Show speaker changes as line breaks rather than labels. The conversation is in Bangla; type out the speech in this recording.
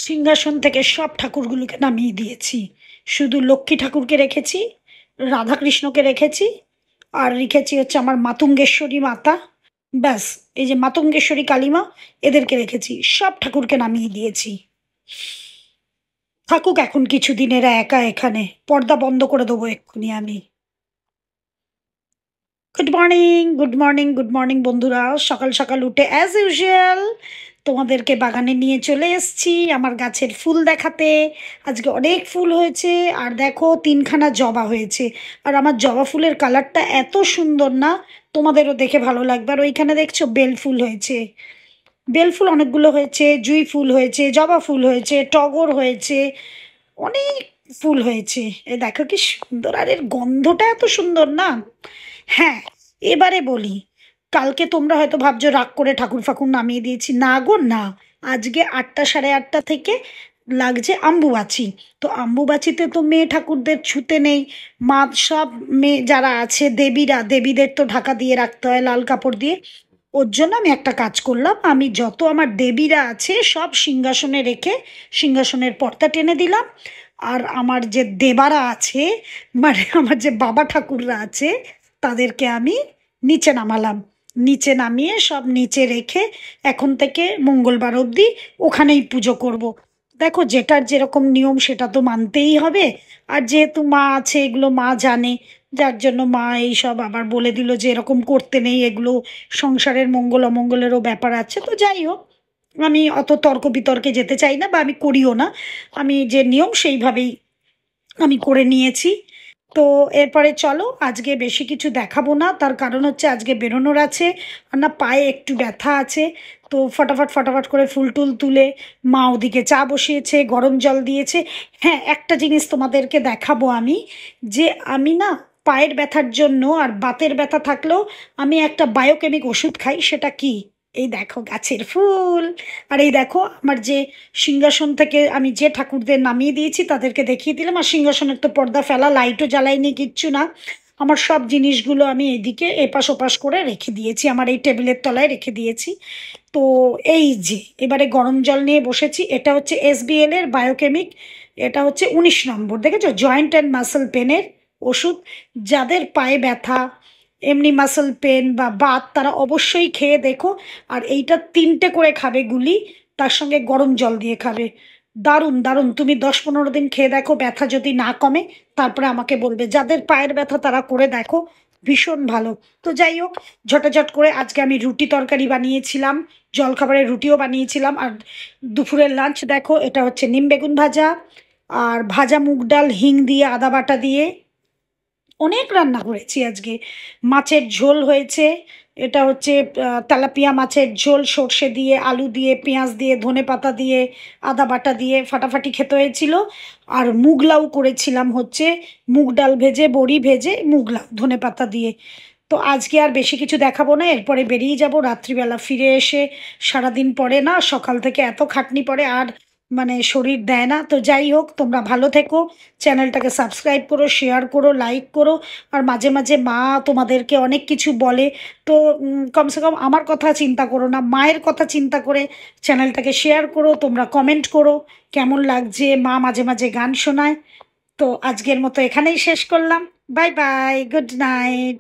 সিংহাসন থেকে সব ঠাকুরগুলোকে নামিয়ে দিয়েছি। শুধু লক্ষ্মী ঠাকুরকে রেখেছি, রাধাকৃষ্ণকে রেখেছি, আর রেখেছি হচ্ছে আমার মাতঙ্গেশ্বরী মাতা। ব্যাস, এই যে মাতঙ্গেশ্বরী কালীমা, এদেরকে রেখেছি। সব ঠাকুরকে নামিয়ে দিয়েছি। থাকুক এখন কিছুদিন এরা একা এখানে। পর্দা বন্ধ করে দেবো এক্ষুনি আমি। Good morning, good morning, good morning বন্ধুরা। সকাল সকাল উঠে অ্যাজ ইউজুয়াল তোমাদেরকে বাগানে নিয়ে চলে এসেছি আমার গাছের ফুল দেখাতে। আজকে অনেক ফুল হয়েছে, আর দেখো 3খানা জবা হয়েছে। আর আমার জবা ফুলের কালারটা এত সুন্দর না, তোমাদেরও দেখে ভালো লাগবে। আর ওইখানে দেখছো বেল ফুল হয়েছে, বেল ফুল অনেকগুলো হয়েছে, জুঁই ফুল হয়েছে, জবা ফুল হয়েছে, টগর হয়েছে, অনেক ফুল হয়েছে। এ দেখো কি সুন্দর, আর এর গন্ধটা এত সুন্দর না। হ্যাঁ, এবারে বলি, কালকে তোমরা হয়তো ভাবছো রাগ করে ঠাকুর ফাকুর নামিয়ে দিয়েছি। না গো না, আজকে 8টা সাড়ে 8টা থেকে লাগছে আম্বুবাচি। তো আম্বুবাচিতে তো মেয়ে ঠাকুরদের ছুতে নেই। মা সব মেয়ে যারা আছে দেবীরা, দেবীদের তো ঢাকা দিয়ে রাখতে হয় লাল কাপড় দিয়ে। ওর জন্য আমি একটা কাজ করলাম, আমি যত আমার দেবীরা আছে সব সিংহাসনে রেখে সিংহাসনের পর্দা টেনে দিলাম। আর আমার যে দেবারা আছে, মানে আমার যে বাবা ঠাকুররা আছে, তাদেরকে আমি নিচে নামালাম। নিচে নামিয়ে সব নিচে রেখে এখন থেকে মঙ্গলবার অবধি ওখানেই পুজো করব। দেখো যেটার যেরকম নিয়ম সেটা তো মানতেই হবে। আর যেহেতু মা আছে, এগুলো মা জানে, যার জন্য মা এই সব আবার বলে দিল যে এরকম করতে নেই, এগুলো সংসারের মঙ্গল অমঙ্গলেরও ব্যাপার আছে। তো যাই হোক, আমি অত তর্ক বিতর্কে যেতে চাই না, বা আমি করিও না। আমি যে নিয়ম সেইভাবেই আমি করে নিয়েছি। তো এরপরে চলো, আজকে বেশি কিছু দেখাবো না, তার কারণ হচ্ছে আজকে বেরোনোর আছে। আর না, পায়ে একটু ব্যথা আছে। তো ফটাফট ফটাফট করে ফুল টুল তুলে মা ওদিকে চা বসিয়েছে, গরম জল দিয়েছে। হ্যাঁ, একটা জিনিস তোমাদেরকে দেখাবো আমি, যে আমি না পায়ের ব্যথার জন্য আর বাতের ব্যথা থাকলেও আমি একটা বায়োকেমিক ওষুধ খাই। সেটা কি? এই দেখো গাছের ফুল। আর এই দেখো আমার যে সিংহাসন থেকে আমি যে ঠাকুরদের নামিয়ে দিয়েছি তাদেরকে দেখিয়ে দিলাম। আর সিংহাসনের তো পর্দা ফেলা, লাইটও জ্বালাইনি, কিচ্ছু না। আমার সব জিনিসগুলো আমি এদিকে এপাশ ওপাশ করে রেখে দিয়েছি, আমার এই টেবিলের তলায় রেখে দিয়েছি। তো এই যে এবারে গরম জল নিয়ে বসেছি। এটা হচ্ছে SBL এর বায়োকেমিক। এটা হচ্ছে 19 নম্বর, দেখেছো, জয়েন্ট অ্যান্ড মাসল পেনের ওষুধ। যাদের পায়ে ব্যথা, এমনি মাসল পেন বা বাত, তারা অবশ্যই খেয়ে দেখো। আর এইটা 3টে করে খাবে গুলি, তার সঙ্গে গরম জল দিয়ে খাবে। দারুণ দারুণ, তুমি 10-15 দিন খেয়ে দেখো, ব্যথা যদি না কমে তারপরে আমাকে বলবে। যাদের পায়ের ব্যথা তারা করে দেখো, ভীষণ ভালো। তো যাই হোক, ঝটাঝট করে আজকে আমি রুটি তরকারি বানিয়েছিলাম, জলখাবারের রুটিও বানিয়েছিলাম। আর দুপুরের লাঞ্চ দেখো, এটা হচ্ছে নিম বেগুন ভাজা, আর ভাজা মুগ ডাল হিং দিয়ে আদা বাটা দিয়ে। অনেক রান্না করেছি আজকে। মাছের ঝোল হয়েছে, এটা হচ্ছে তেলাপিয়া মাছের ঝোল, সর্ষে দিয়ে, আলু দিয়ে, পেঁয়াজ দিয়ে, ধনেপাতা দিয়ে, আদা বাটা দিয়ে ফাটাফাটি খেতে হয়েছিল। আর মুগ লাউ করেছিলাম হচ্ছে মুগ ডাল ভেজে, বড়ি ভেজে, মুগ লাউ ধনেপাতা দিয়ে। তো আজকে আর বেশি কিছু দেখাবো না, এরপরে বেরিয়ে যাব রাত্রিবেলা। ফিরে এসে সারাদিন পরে না, সকাল থেকে এত খাটনি পড়ে, আর মানে শরীর দেয় না। তো যাই হোক, তোমরা ভালো থেকো, চ্যানেলটাকে সাবস্ক্রাইব করো, শেয়ার করো, লাইক করো। আর মাঝে মাঝে মা তোমাদেরকে অনেক কিছু বলে, তো কমসে কম আমার কথা চিন্তা করো না, মায়ের কথা চিন্তা করে চ্যানেলটাকে শেয়ার করো। তোমরা কমেন্ট করো কেমন লাগছে, মা মাঝে মাঝে গান শোনায়। তো আজকের মতো এখানেই শেষ করলাম। Bye bye, good night.